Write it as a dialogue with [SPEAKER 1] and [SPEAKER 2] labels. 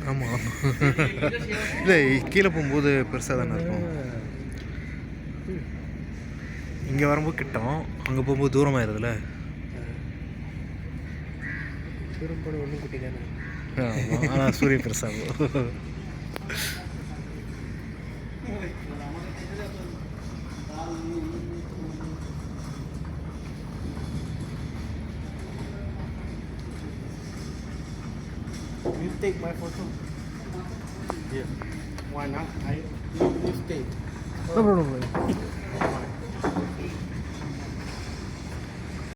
[SPEAKER 1] ஆமாம். இல்லை, கீழே போகும்போது பெருசாக தானே இருக்கும். இங்கே வரும்போது கிட்டோம், அங்கே போகும்போது தூரமாயிருதுல.
[SPEAKER 2] தூரம் போன ஒன்றும் குட்டி தானே.
[SPEAKER 1] ஆமாம், ஆனால் சூரியன் பெருசாகும்.
[SPEAKER 2] You take my photo. Yeah. Why not? You stay.
[SPEAKER 1] No problem.